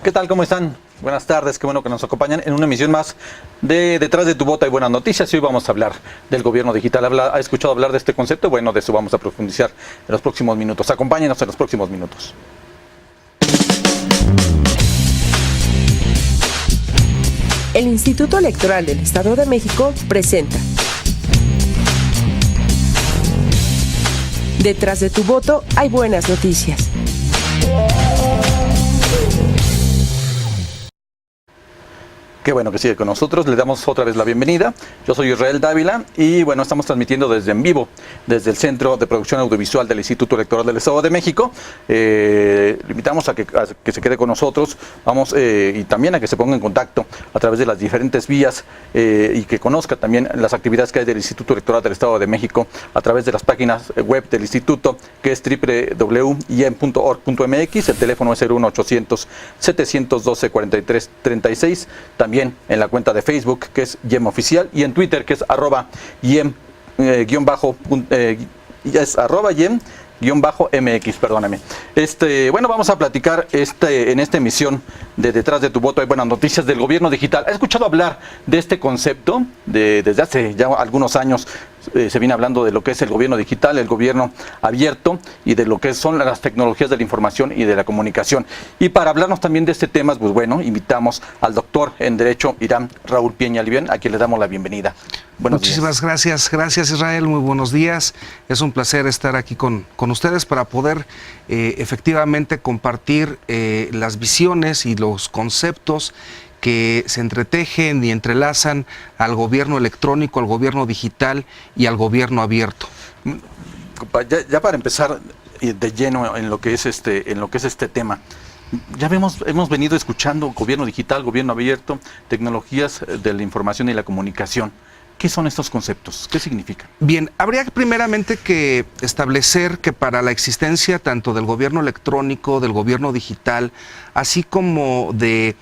¿Qué tal? ¿Cómo están? Buenas tardes, qué bueno que nos acompañan en una emisión más de Detrás de tu Bota y Buenas Noticias. Y hoy vamos a hablar del gobierno digital. ¿Ha escuchado hablar de este concepto? Bueno, de eso vamos a profundizar en los próximos minutos. Acompáñenos en los próximos minutos. El Instituto Electoral del Estado de México presenta Detrás de tu voto hay buenas noticias. Qué bueno que sigue con nosotros, le damos otra vez la bienvenida. Yo soy Israel Dávila y bueno, estamos transmitiendo desde en vivo, desde el Centro de Producción Audiovisual del Instituto Electoral del Estado de México. Le invitamos a que se quede con nosotros, y también a que se ponga en contacto a través de las diferentes vías y que conozca también las actividades que hay del Instituto Electoral del Estado de México a través de las páginas web del instituto, que es www.iem.org.mx, el teléfono es 01800-712-4336, también en la cuenta de Facebook, que es IEM Oficial, y en Twitter, que es @IEM-MX, perdóname. Bueno, vamos a platicar en esta emisión de Detrás de tu Voto hay buenas noticias del gobierno digital. ¿Has escuchado hablar de este concepto? Desde hace ya algunos años se viene hablando de lo que es el gobierno digital, el gobierno abierto y de lo que son las tecnologías de la información y de la comunicación. Y para hablarnos también de este tema, pues bueno, invitamos al doctor en Derecho Irán Raúl Pieña Livián, a quien le damos la bienvenida. Muchísimas gracias Israel, muy buenos días. Es un placer estar aquí con ustedes para poder efectivamente compartir las visiones y los conceptos que se entretejen y entrelazan al gobierno electrónico, al gobierno digital y al gobierno abierto. Ya para empezar de lleno en lo que es este tema, ya hemos venido escuchando gobierno digital, gobierno abierto, tecnologías de la información y la comunicación. ¿Qué son estos conceptos? ¿Qué significan? Bien, habría primeramente que establecer que para la existencia tanto del gobierno electrónico, del gobierno digital, así como de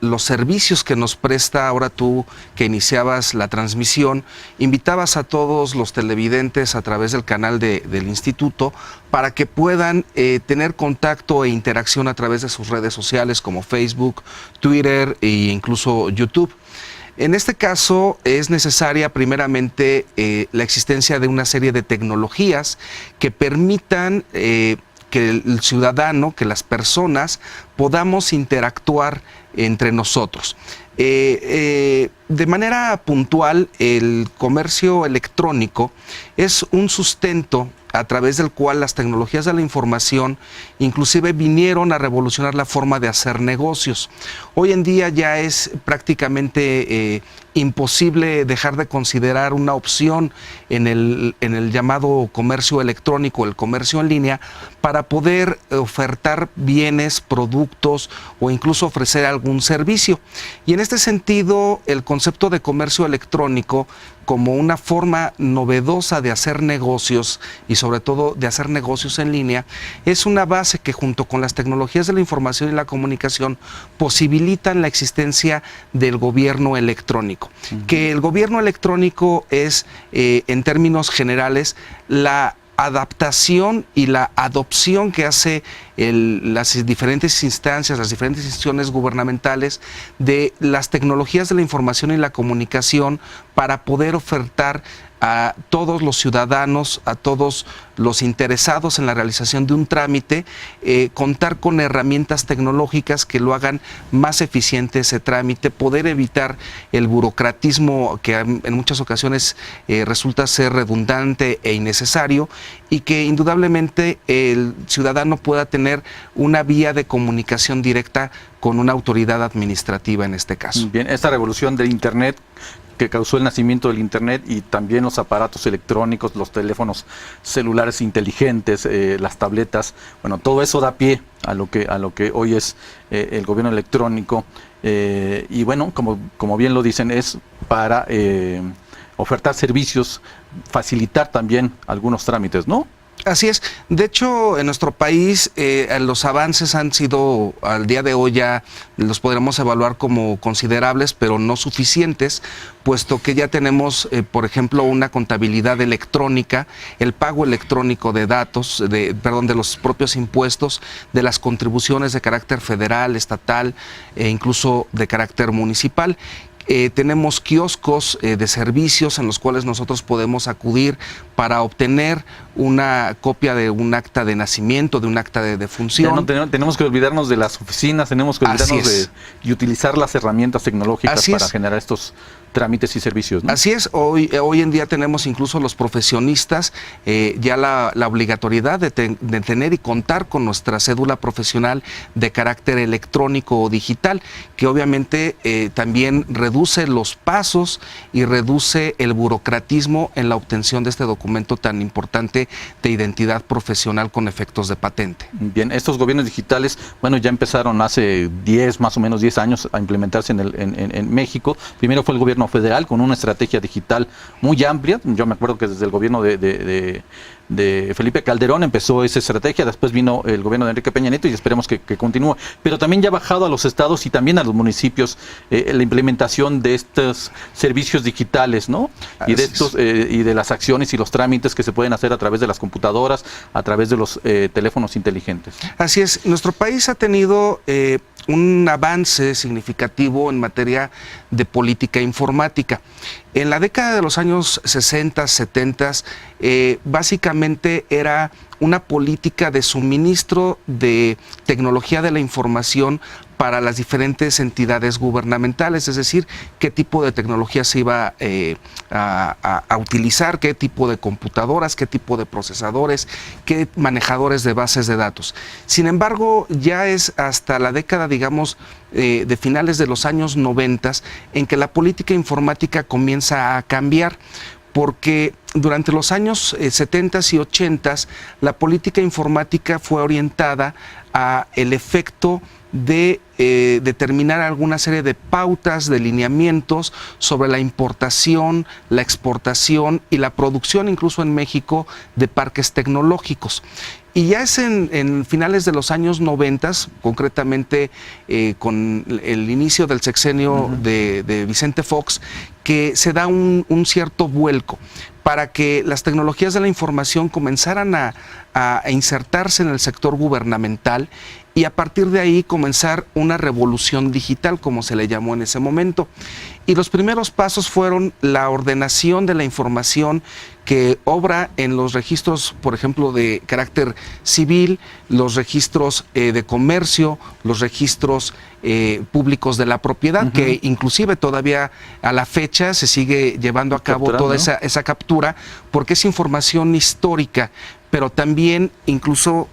los servicios que nos presta, ahora tú que iniciabas la transmisión, invitabas a todos los televidentes a través del canal del instituto para que puedan tener contacto e interacción a través de sus redes sociales como Facebook, Twitter e incluso YouTube. En este caso es necesaria primeramente la existencia de una serie de tecnologías que permitan que el ciudadano, que las personas podamos interactuar entre nosotros. De manera puntual, el comercio electrónico es un sustento a través del cual las tecnologías de la información inclusive vinieron a revolucionar la forma de hacer negocios. Hoy en día ya es prácticamente imposible dejar de considerar una opción en el llamado comercio electrónico, el comercio en línea, para poder ofertar bienes, productos o incluso ofrecer algún servicio. Y en este sentido, el concepto de comercio electrónico como una forma novedosa de hacer negocios y sobre todo de hacer negocios en línea, es una base que junto con las tecnologías de la información y la comunicación posibilitan la existencia del gobierno electrónico. Que el gobierno electrónico es, en términos generales, la adaptación y la adopción que hace las diferentes instancias, las diferentes instituciones gubernamentales de las tecnologías de la información y la comunicación para poder ofertar a todos los ciudadanos, a todos los interesados en la realización de un trámite, contar con herramientas tecnológicas que lo hagan más eficiente ese trámite, poder evitar el burocratismo que en muchas ocasiones resulta ser redundante e innecesario, y que indudablemente el ciudadano pueda tener una vía de comunicación directa con una autoridad administrativa en este caso. Bien, esta revolución del Internet que causó el nacimiento del Internet y también los aparatos electrónicos, los teléfonos celulares inteligentes, las tabletas, bueno, todo eso da pie a lo que hoy es el gobierno electrónico, y bueno, como bien lo dicen, es para ofertar servicios, facilitar también algunos trámites, ¿no? Así es. De hecho, en nuestro país los avances han sido, al día de hoy ya los podremos evaluar como considerables, pero no suficientes, puesto que ya tenemos, por ejemplo, una contabilidad electrónica, el pago electrónico de datos, de los propios impuestos, de las contribuciones de carácter federal, estatal e incluso de carácter municipal. Tenemos kioscos de servicios en los cuales nosotros podemos acudir para obtener una copia de un acta de nacimiento, de un acta de defunción. Tenemos que olvidarnos de las oficinas, tenemos que olvidarnos y utilizar las herramientas tecnológicas para generar estos trámites y servicios, ¿no? Así es, hoy en día tenemos incluso los profesionistas ya la obligatoriedad de tener y contar con nuestra cédula profesional de carácter electrónico o digital, que obviamente también reduce los pasos y reduce el burocratismo en la obtención de este documento tan importante de identidad profesional con efectos de patente. Bien, estos gobiernos digitales, bueno, ya empezaron hace más o menos 10 años a implementarse en México. Primero fue el gobierno federal con una estrategia digital muy amplia. Yo me acuerdo que desde el gobierno de Felipe Calderón empezó esa estrategia, después vino el gobierno de Enrique Peña Nieto y esperemos que continúe. Pero también ya ha bajado a los estados y también a los municipios la implementación de estos servicios digitales, ¿no? Y de estos y de las acciones y los trámites que se pueden hacer a través de las computadoras, a través de los teléfonos inteligentes. Así es, nuestro país ha tenido un avance significativo en materia de política informática. En la década de los años 60, 70, básicamente era una política de suministro de tecnología de la información para las diferentes entidades gubernamentales, es decir, qué tipo de tecnología se iba a utilizar, qué tipo de computadoras, qué tipo de procesadores, qué manejadores de bases de datos. Sin embargo, ya es hasta la década, digamos, de finales de los años 90 en que la política informática comienza a cambiar, porque durante los años 70 y 80 la política informática fue orientada a el efecto de determinar alguna serie de pautas, de lineamientos sobre la importación, la exportación y la producción, incluso en México, de parques tecnológicos. Y ya es en finales de los años 90, concretamente con el inicio del sexenio de Vicente Fox, que se da un cierto vuelco para que las tecnologías de la información comenzaran a insertarse en el sector gubernamental y a partir de ahí comenzar una revolución digital, como se le llamó en ese momento. Y los primeros pasos fueron la ordenación de la información que obra en los registros, por ejemplo, de carácter civil, los registros de comercio, los registros públicos de la propiedad, que inclusive todavía a la fecha se sigue llevando a cabo toda esa captura, porque es información histórica, pero también incluso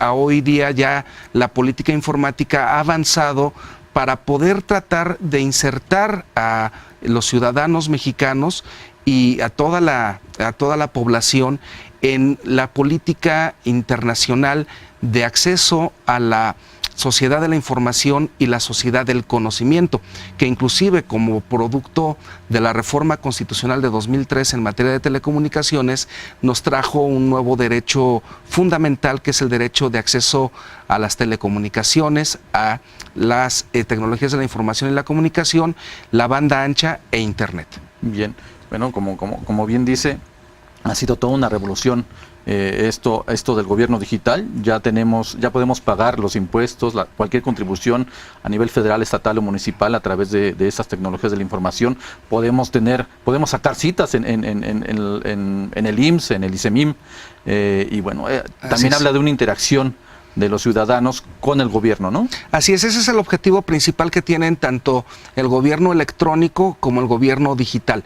a hoy día ya la política informática ha avanzado para poder tratar de insertar a los ciudadanos mexicanos y a toda la población en la política internacional de acceso a la sociedad de la información y la sociedad del conocimiento, que inclusive como producto de la reforma constitucional de 2003 en materia de telecomunicaciones, nos trajo un nuevo derecho fundamental, que es el derecho de acceso a las telecomunicaciones, a las tecnologías de la información y la comunicación, la banda ancha e Internet. Bien, bueno, como bien dice, ha sido toda una revolución. Esto del gobierno digital, ya podemos pagar los impuestos, cualquier contribución a nivel federal, estatal o municipal a través de estas tecnologías de la información. Podemos sacar citas en el IMSS, en el ICEMIM, y bueno, también habla de una interacción de los ciudadanos con el gobierno, ¿no? Así es, ese es el objetivo principal que tienen tanto el gobierno electrónico como el gobierno digital.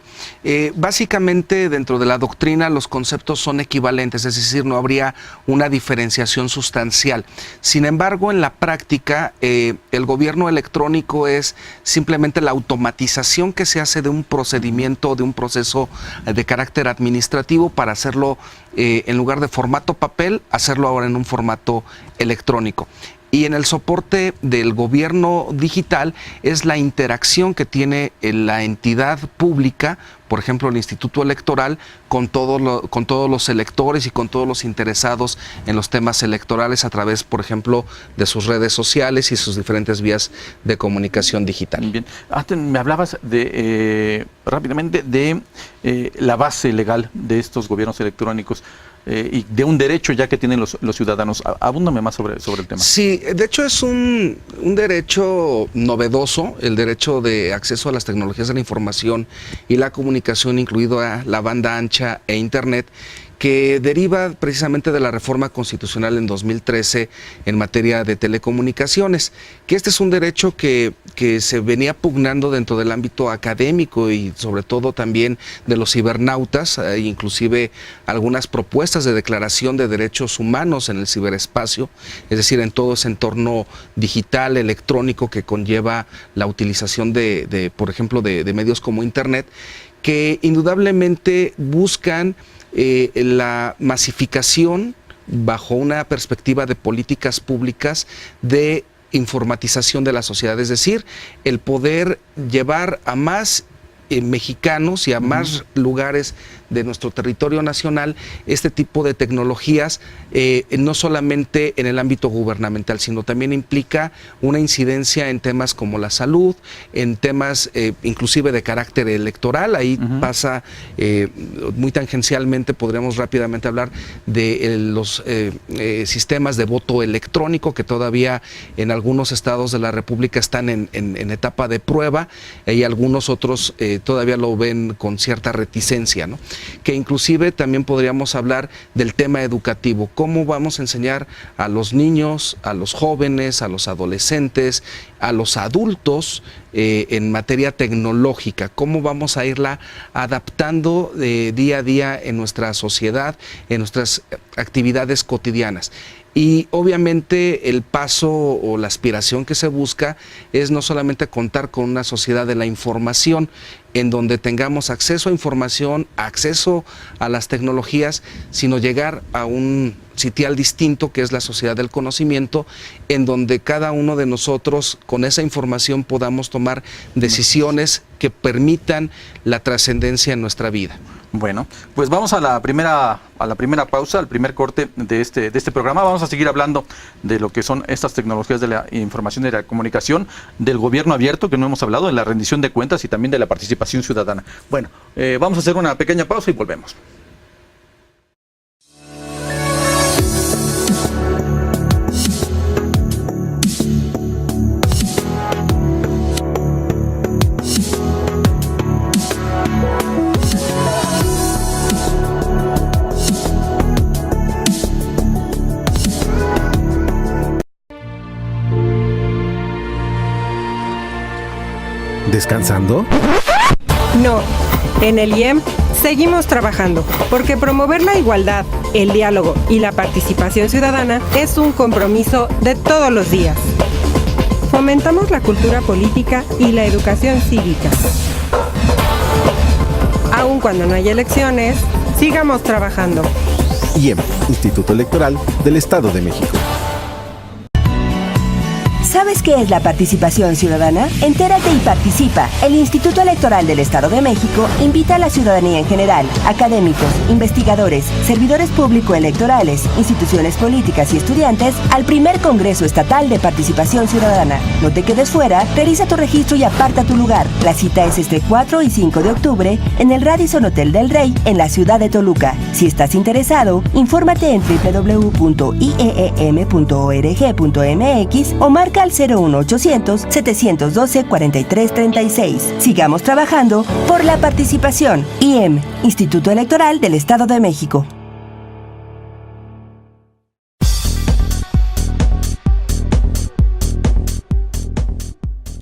Básicamente, dentro de la doctrina, los conceptos son equivalentes, es decir, no habría una diferenciación sustancial. Sin embargo, en la práctica, el gobierno electrónico es simplemente la automatización que se hace de un procedimiento, de un proceso de carácter administrativo para hacerlo, en lugar de formato papel, hacerlo ahora en un formato electrónico. Y en el soporte del gobierno digital es la interacción que tiene la entidad pública, por ejemplo el Instituto Electoral, con todos los electores y con todos los interesados en los temas electorales a través, por ejemplo, de sus redes sociales y sus diferentes vías de comunicación digital. Bien, antes me hablabas rápidamente de la base legal de estos gobiernos electrónicos. Y de un derecho ya que tienen los ciudadanos. Abúndame más sobre el tema. Sí, de hecho es un derecho novedoso, el derecho de acceso a las tecnologías de la información y la comunicación, incluido a la banda ancha e internet, que deriva precisamente de la reforma constitucional en 2013 en materia de telecomunicaciones, que este es un derecho que se venía pugnando dentro del ámbito académico y sobre todo también de los cibernautas, inclusive algunas propuestas de declaración de derechos humanos en el ciberespacio, es decir, en todo ese entorno digital, electrónico que conlleva la utilización por ejemplo, de medios como Internet, que indudablemente buscan la masificación bajo una perspectiva de políticas públicas de informatización de la sociedad, es decir, el poder llevar a más mexicanos y a más lugares de nuestro territorio nacional este tipo de tecnologías, no solamente en el ámbito gubernamental, sino también implica una incidencia en temas como la salud, en temas inclusive de carácter electoral. Ahí pasa muy tangencialmente, podríamos rápidamente hablar de los sistemas de voto electrónico que todavía en algunos estados de la República están en etapa de prueba y algunos otros todavía lo ven con cierta reticencia, ¿no? Que inclusive también podríamos hablar del tema educativo, cómo vamos a enseñar a los niños, a los jóvenes, a los adolescentes, a los adultos en materia tecnológica, cómo vamos a irla adaptando día a día en nuestra sociedad, en nuestras actividades cotidianas. Y obviamente el paso o la aspiración que se busca es no solamente contar con una sociedad de la información, en donde tengamos acceso a información, acceso a las tecnologías, sino llegar a un sitial distinto que es la sociedad del conocimiento, en donde cada uno de nosotros con esa información podamos tomar decisiones que permitan la trascendencia en nuestra vida. Bueno, pues vamos a la primera pausa, al primer corte de este programa. Vamos a seguir hablando de lo que son estas tecnologías de la información y de la comunicación, del gobierno abierto, que no hemos hablado, de la rendición de cuentas y también de la participación ciudadana. Bueno, vamos a hacer una pequeña pausa y volvemos. ¿Descansando? No, en el IEM seguimos trabajando, porque promover la igualdad, el diálogo y la participación ciudadana es un compromiso de todos los días. Fomentamos la cultura política y la educación cívica. Aun cuando no hay elecciones, sigamos trabajando. IEM, Instituto Electoral del Estado de México. ¿Sabes qué es la participación ciudadana? Entérate y participa. El Instituto Electoral del Estado de México invita a la ciudadanía en general, académicos, investigadores, servidores público-electorales, instituciones políticas y estudiantes al primer Congreso Estatal de Participación Ciudadana. No te quedes fuera, realiza tu registro y aparta tu lugar. La cita es este 4 y 5 de octubre en el Radisson Hotel del Rey en la ciudad de Toluca. Si estás interesado, infórmate en www.ieem.org.mx o marca al 01800-712-4336. Sigamos trabajando por la participación. IEM, Instituto Electoral del Estado de México.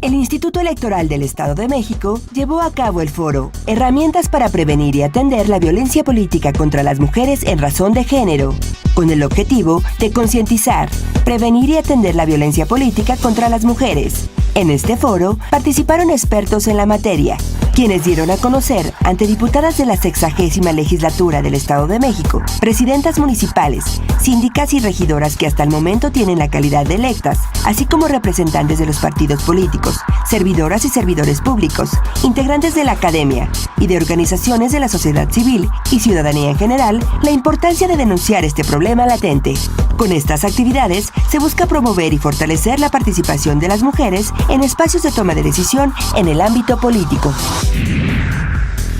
El Instituto Electoral del Estado de México llevó a cabo el foro Herramientas para prevenir y atender la violencia política contra las mujeres en razón de género, con el objetivo de concientizar, prevenir y atender la violencia política contra las mujeres. En este foro participaron expertos en la materia, quienes dieron a conocer ante diputadas de la 60ª legislatura del Estado de México, presidentas municipales, síndicas y regidoras que hasta el momento tienen la calidad de electas, así como representantes de los partidos políticos, servidoras y servidores públicos, integrantes de la academia y de organizaciones de la sociedad civil y ciudadanía en general, la importancia de denunciar este problema latente. Con estas actividades se busca promover y fortalecer la participación de las mujeres en espacios de toma de decisión en el ámbito político.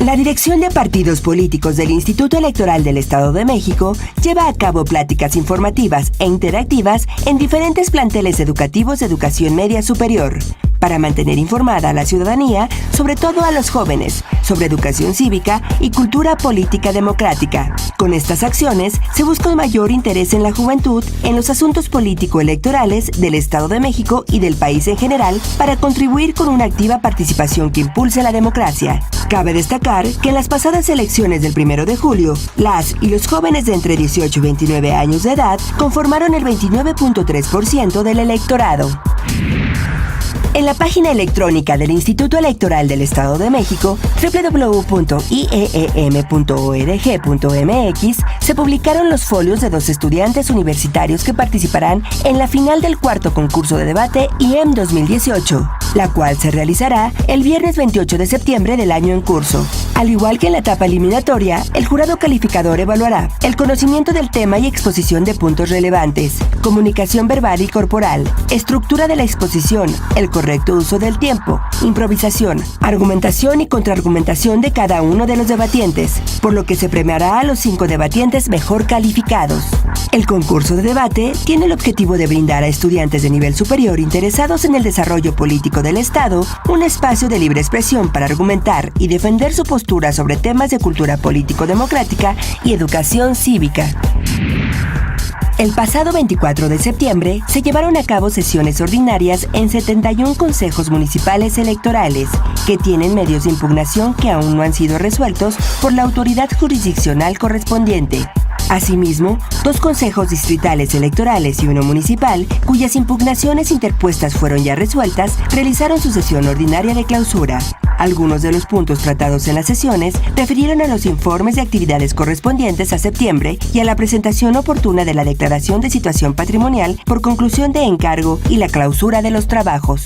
La Dirección de Partidos Políticos del Instituto Electoral del Estado de México lleva a cabo pláticas informativas e interactivas en diferentes planteles educativos de educación media superior, para mantener informada a la ciudadanía, sobre todo a los jóvenes, sobre educación cívica y cultura política democrática. Con estas acciones se busca un mayor interés en la juventud en los asuntos político-electorales del Estado de México y del país en general, para contribuir con una activa participación que impulse la democracia. Cabe destacar que en las pasadas elecciones del 1 de julio, las y los jóvenes de entre 18 y 29 años de edad conformaron el 29.3% del electorado. En la página electrónica del Instituto Electoral del Estado de México, www.ieem.org.mx, se publicaron los folios de 2 estudiantes universitarios que participarán en la final del 4º concurso de debate IEM 2018, la cual se realizará el viernes 28 de septiembre del año en curso. Al igual que en la etapa eliminatoria, el jurado calificador evaluará el conocimiento del tema y exposición de puntos relevantes, comunicación verbal y corporal, estructura de la exposición, el correcto uso del tiempo, improvisación, argumentación y contraargumentación de cada uno de los debatientes, por lo que se premiará a los 5 debatientes mejor calificados. El concurso de debate tiene el objetivo de brindar a estudiantes de nivel superior interesados en el desarrollo político del Estado un espacio de libre expresión para argumentar y defender su postura sobre temas de cultura político-democrática y educación cívica. El pasado 24 de septiembre se llevaron a cabo sesiones ordinarias en 71 consejos municipales electorales, que tienen medios de impugnación que aún no han sido resueltos por la autoridad jurisdiccional correspondiente. Asimismo, 2 consejos distritales electorales y 1 municipal, cuyas impugnaciones interpuestas fueron ya resueltas, realizaron su sesión ordinaria de clausura. Algunos de los puntos tratados en las sesiones refirieron a los informes de actividades correspondientes a septiembre y a la presentación oportuna de la declaración de situación patrimonial por conclusión de encargo y la clausura de los trabajos.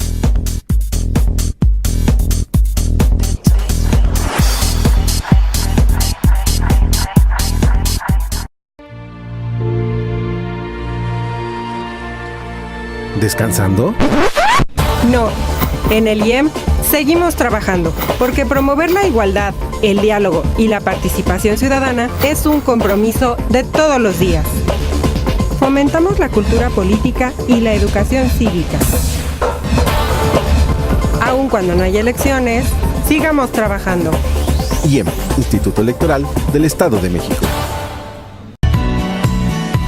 ¿Descansando? No, en el IEM seguimos trabajando, porque promover la igualdad, el diálogo y la participación ciudadana es un compromiso de todos los días. Fomentamos la cultura política y la educación cívica. Aun cuando no haya elecciones, sigamos trabajando. IEM, Instituto Electoral del Estado de México.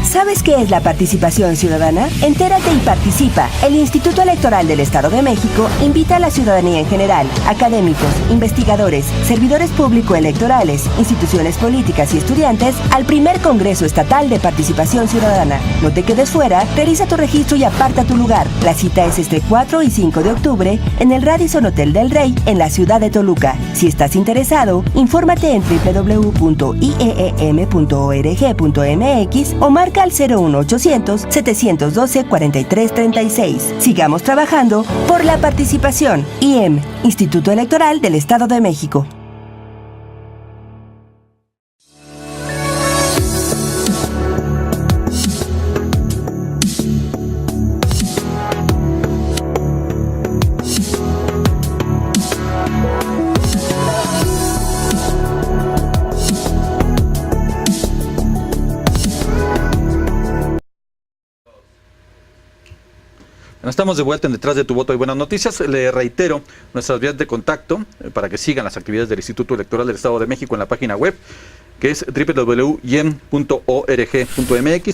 ¿Sabes qué es la participación ciudadana? Entérate y participa. El Instituto Electoral del Estado de México invita a la ciudadanía en general, académicos, investigadores, servidores público-electorales, instituciones políticas y estudiantes al primer Congreso Estatal de Participación Ciudadana. No te quedes fuera, realiza tu registro y aparta tu lugar. La cita es este 4 y 5 de octubre en el Radisson Hotel del Rey en la ciudad de Toluca. Si estás interesado, infórmate en www.ieem.org.mx o marca al 01800 712 4336. Sigamos trabajando por la participación. IEM, Instituto Electoral del Estado de México. Estamos de vuelta en Detrás de tu Voto y Buenas Noticias. Le reitero nuestras vías de contacto para que sigan las actividades del Instituto Electoral del Estado de México en la página web, que es www.iem.org.mx.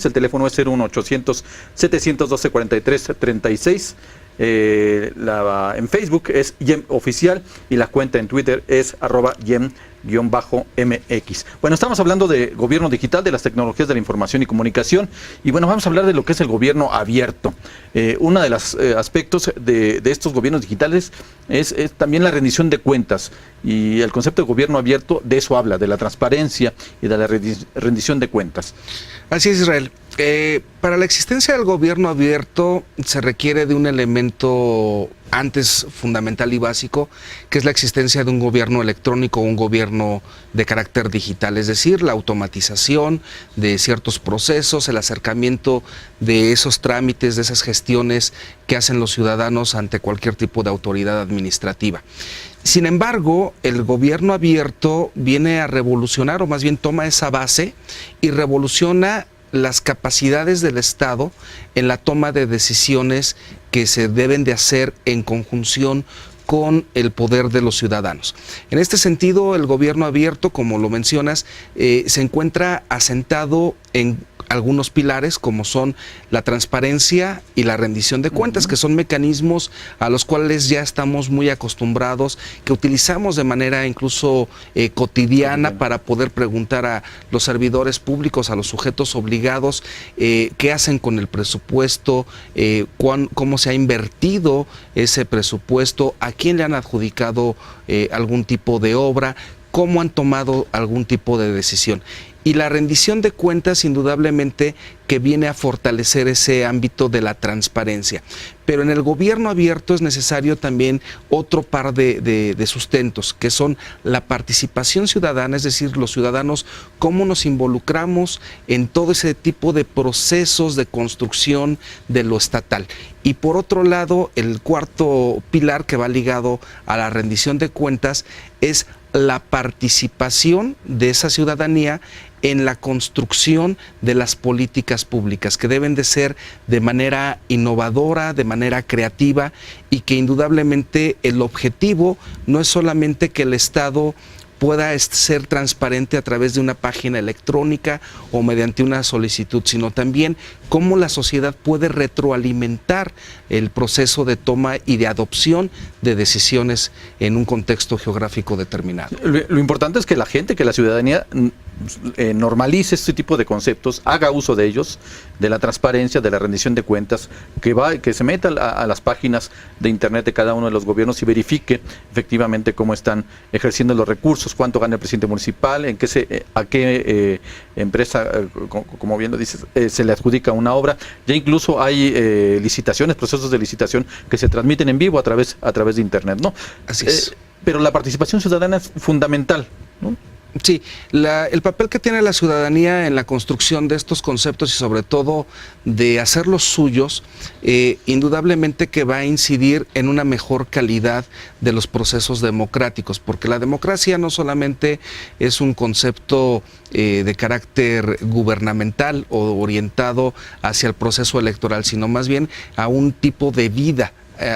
El teléfono es 01800 712 4336. En Facebook es YEM Oficial y la cuenta en Twitter es @YEM_MX. Bueno, estamos hablando de gobierno digital, de las tecnologías de la información y comunicación, y bueno, vamos a hablar de lo que es el gobierno abierto. Uno de los aspectos de estos gobiernos digitales es también la rendición de cuentas, y el concepto de gobierno abierto de eso habla, de la transparencia y de la rendición de cuentas. Así es, Israel. Para la existencia del gobierno abierto se requiere de un elemento antes fundamental y básico, que es la existencia de un gobierno electrónico o un gobierno de carácter digital, es decir, la automatización de ciertos procesos, el acercamiento de esos trámites, de esas gestiones que hacen los ciudadanos ante cualquier tipo de autoridad administrativa. Sin embargo, el gobierno abierto viene a revolucionar, o más bien toma esa base y revoluciona las capacidades del Estado en la toma de decisiones que se deben de hacer en conjunción con el poder de los ciudadanos. En este sentido, el gobierno abierto, como lo mencionas, se encuentra asentado en algunos pilares como son la transparencia y la rendición de cuentas, que son mecanismos a los cuales ya estamos muy acostumbrados, que utilizamos de manera incluso cotidiana para poder preguntar a los servidores públicos, a los sujetos obligados, qué hacen con el presupuesto, cómo se ha invertido ese presupuesto, a quién le han adjudicado algún tipo de obra, cómo han tomado algún tipo de decisión. Y la rendición de cuentas indudablemente que viene a fortalecer ese ámbito de la transparencia. Pero en el gobierno abierto es necesario también otro par de sustentos, que son la participación ciudadana, es decir, los ciudadanos, cómo nos involucramos en todo ese tipo de procesos de construcción de lo estatal. Y por otro lado, el cuarto pilar que va ligado a la rendición de cuentas es la participación de esa ciudadanía en la construcción de las políticas públicas, que deben de ser de manera innovadora, de manera creativa, y que indudablemente el objetivo no es solamente que el Estado pueda ser transparente a través de una página electrónica o mediante una solicitud, sino también cómo la sociedad puede retroalimentar el proceso de toma y de adopción de decisiones en un contexto geográfico determinado. Lo importante es que la gente, que la ciudadanía normalice este tipo de conceptos, haga uso de ellos, de la transparencia, de la rendición de cuentas, que se meta a las páginas de internet de cada uno de los gobiernos y verifique efectivamente cómo están ejerciendo los recursos, cuánto gana el presidente municipal, a qué empresa, como bien lo dices, se le adjudica una obra. Ya incluso hay licitaciones, procesos de licitación que se transmiten en vivo a través de internet, ¿no? Así es. Pero la participación ciudadana es fundamental, ¿no? Sí, el papel que tiene la ciudadanía en la construcción de estos conceptos y sobre todo de hacerlos suyos, indudablemente que va a incidir en una mejor calidad de los procesos democráticos, porque la democracia no solamente es un concepto de carácter gubernamental o orientado hacia el proceso electoral, sino más bien a un tipo de vida,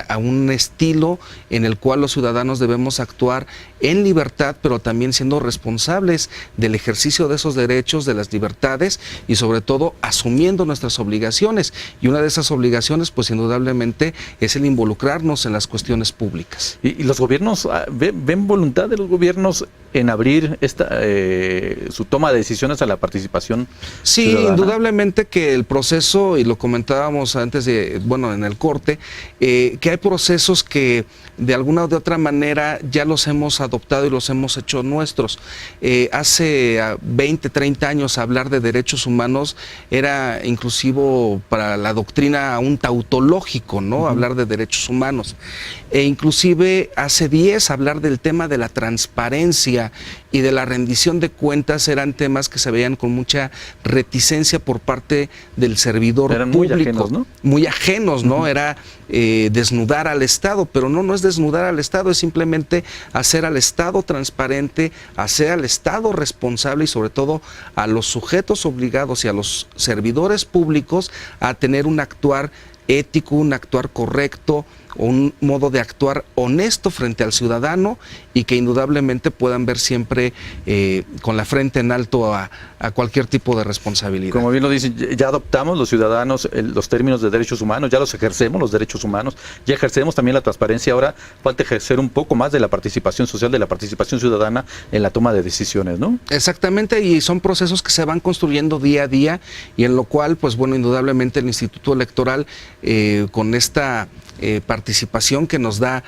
a un estilo en el cual los ciudadanos debemos actuar en libertad, pero también siendo responsables del ejercicio de esos derechos, de las libertades y sobre todo asumiendo nuestras obligaciones. Y una de esas obligaciones, pues indudablemente, es el involucrarnos en las cuestiones públicas. ¿Y los gobiernos, ven voluntad de los gobiernos en abrir su toma de decisiones a la participación ciudadana? Indudablemente que el proceso, y lo comentábamos antes en el corte, que hay procesos que de alguna u otra manera ya los hemos adoptado y los hemos hecho nuestros. Hace 20, 30 años hablar de derechos humanos era inclusivo para la doctrina un tautológico, ¿no? Hablar de derechos humanos. E inclusive hace 10 hablar del tema de la transparencia y de la rendición de cuentas eran temas que se veían con mucha reticencia por parte del servidor eran público. Muy ajenos, ¿no? Muy ajenos, ¿no? Era desnudar al Estado, pero no es desnudar al Estado, es simplemente hacer al Estado transparente, hacer al Estado responsable y sobre todo a los sujetos obligados y a los servidores públicos a tener un actuar ético, un actuar correcto, un modo de actuar honesto frente al ciudadano y que indudablemente puedan ver siempre con la frente en alto a cualquier tipo de responsabilidad. Como bien lo dicen, ya adoptamos los ciudadanos los términos de derechos humanos, ya los ejercemos los derechos humanos, ya ejercemos también la transparencia, ahora falta ejercer un poco más de la participación social, de la participación ciudadana en la toma de decisiones, ¿no? Exactamente, y son procesos que se van construyendo día a día y en lo cual, pues bueno, indudablemente el Instituto Electoral con esta participación que nos da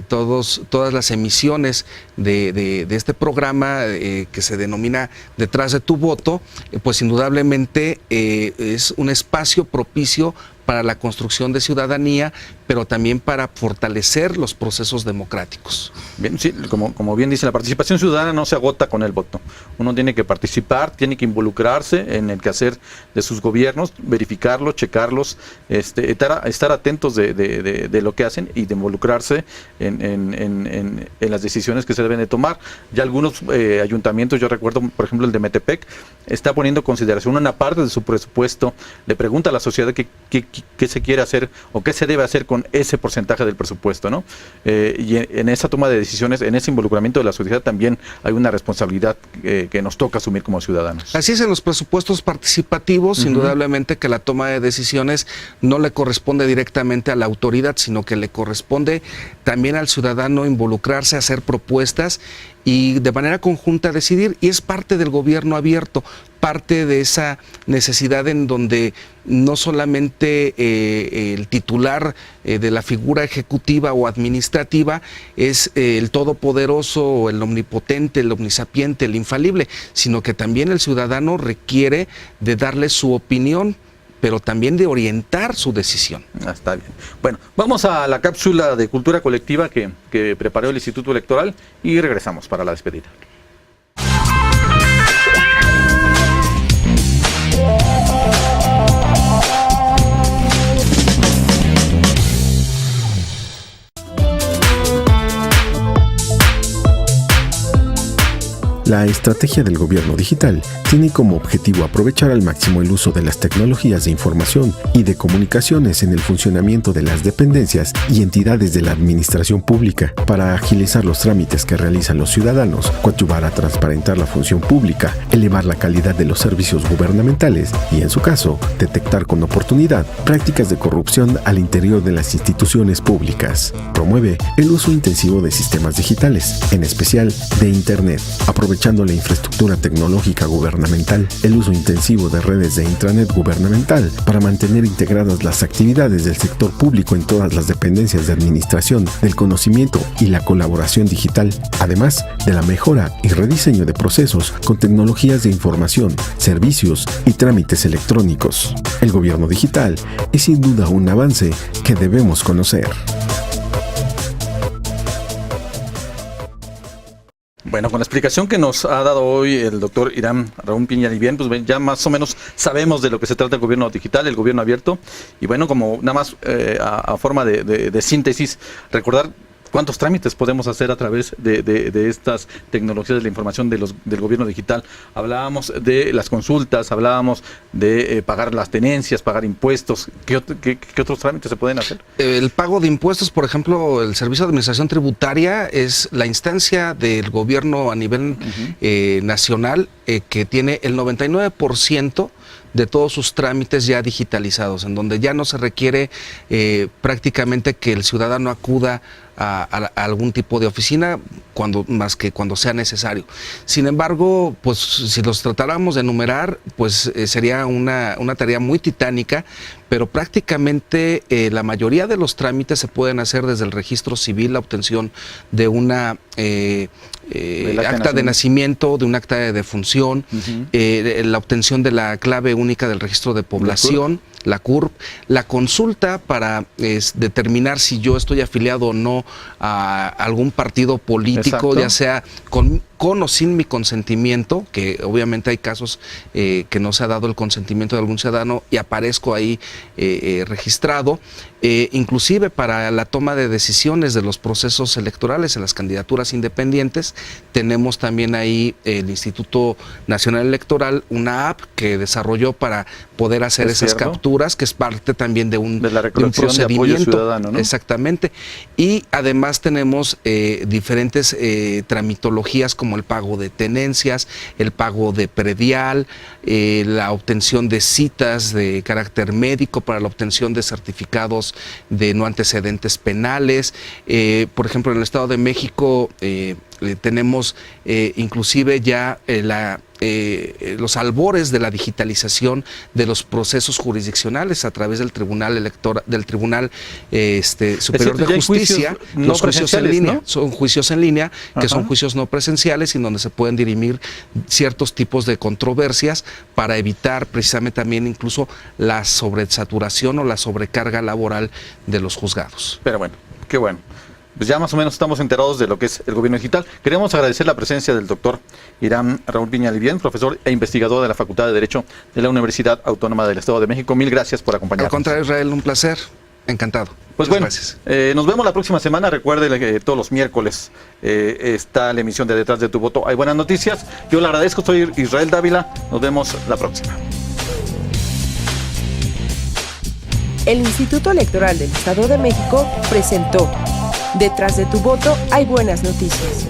todas las emisiones de este programa que se denomina Detrás de tu voto, pues indudablemente es un espacio propicio para la construcción de ciudadanía, pero también para fortalecer los procesos democráticos. Bien, sí, como bien dice, la participación ciudadana no se agota con el voto. Uno tiene que participar, tiene que involucrarse en el quehacer de sus gobiernos, verificarlos, checarlos, estar atentos de lo que hacen y de involucrarse en las decisiones que se deben de tomar. Ya algunos ayuntamientos, yo recuerdo, por ejemplo, el de Metepec, está poniendo en consideración una parte de su presupuesto, le pregunta a la sociedad qué se quiere hacer o qué se debe hacer con ese porcentaje del presupuesto, ¿no? Y en esa toma de decisiones, en ese involucramiento de la sociedad también hay una responsabilidad que nos toca asumir como ciudadanos. Así es, en los presupuestos participativos, indudablemente que la toma de decisiones no le corresponde directamente a la autoridad, sino que le corresponde también al ciudadano involucrarse, hacer propuestas y de manera conjunta decidir, y es parte del gobierno abierto, parte de esa necesidad en donde no solamente el titular de la figura ejecutiva o administrativa es el todopoderoso o el omnipotente, el omnisapiente, el infalible, sino que también el ciudadano requiere de darle su opinión, pero también de orientar su decisión. Está bien. Bueno, vamos a la cápsula de cultura colectiva que preparó el Instituto Electoral y regresamos para la despedida. La estrategia del gobierno digital tiene como objetivo aprovechar al máximo el uso de las tecnologías de información y de comunicaciones en el funcionamiento de las dependencias y entidades de la administración pública para agilizar los trámites que realizan los ciudadanos, coadyuvar a transparentar la función pública, elevar la calidad de los servicios gubernamentales y, en su caso, detectar con oportunidad prácticas de corrupción al interior de las instituciones públicas. Promueve el uso intensivo de sistemas digitales, en especial de Internet, aprovechando la infraestructura tecnológica gubernamental, el uso intensivo de redes de intranet gubernamental para mantener integradas las actividades del sector público en todas las dependencias de administración, del conocimiento y la colaboración digital, además de la mejora y rediseño de procesos con tecnologías de información, servicios y trámites electrónicos. El gobierno digital es sin duda un avance que debemos conocer. Bueno, con la explicación que nos ha dado hoy el doctor Irán Raúl Piña Livián, pues ya más o menos sabemos de lo que se trata el gobierno digital, el gobierno abierto. Y bueno, como nada más a forma de síntesis, recordar cuántos trámites podemos hacer a través de estas tecnologías de la información del gobierno digital. Hablábamos de las consultas, hablábamos de pagar las tenencias, pagar impuestos. ¿Qué otros trámites se pueden hacer? El pago de impuestos, por ejemplo, el Servicio de Administración Tributaria es la instancia del gobierno a nivel nacional que tiene el 99% de todos sus trámites ya digitalizados, en donde ya no se requiere prácticamente que el ciudadano acuda a algún tipo de oficina más que cuando sea necesario. Sin embargo, pues si los tratáramos de enumerar, pues sería una tarea muy titánica, pero prácticamente la mayoría de los trámites se pueden hacer desde el registro civil, la obtención de una acta de nacimiento, de un acta de defunción, la obtención de la clave única del registro de población, la CURP, la consulta para determinar si yo estoy afiliado o no a algún partido político, exacto, ya sea con o sin mi consentimiento, que obviamente hay casos que no se ha dado el consentimiento de algún ciudadano y aparezco ahí registrado, inclusive para la toma de decisiones de los procesos electorales en las candidaturas independientes. Tenemos también ahí el Instituto Nacional Electoral, una app que desarrolló para poder hacer esas capturas candidaturas, que es parte también de un la recolección de apoyo procedimiento. ciudadano, ¿no? Exactamente. Y además tenemos diferentes tramitologías como el pago de tenencias, el pago de predial, la obtención de citas de carácter médico para la obtención de certificados de no antecedentes penales. Por ejemplo, en el Estado de México tenemos inclusive ya los albores de la digitalización de los procesos jurisdiccionales a través del Tribunal Superior de Justicia. Los juicios en línea, ¿no? Son juicios en línea, que son juicios no presenciales, y en donde se pueden dirimir ciertos tipos de controversias para evitar precisamente también incluso la sobresaturación o la sobrecarga laboral de los juzgados. Pero bueno, qué bueno. Pues ya más o menos estamos enterados de lo que es el gobierno digital. Queremos agradecer la presencia del doctor Hiram Raúl Viña-Livién, profesor e investigador de la Facultad de Derecho de la Universidad Autónoma del Estado de México. Mil gracias por acompañarnos. Al contrario, Israel, un placer. Encantado. Pues bueno, gracias. Nos vemos la próxima semana. Recuerde que todos los miércoles está la emisión de Detrás de tu Voto. Hay buenas noticias. Yo le agradezco. Soy Israel Dávila. Nos vemos la próxima. El Instituto Electoral del Estado de México presentó Detrás de tu voto hay buenas noticias.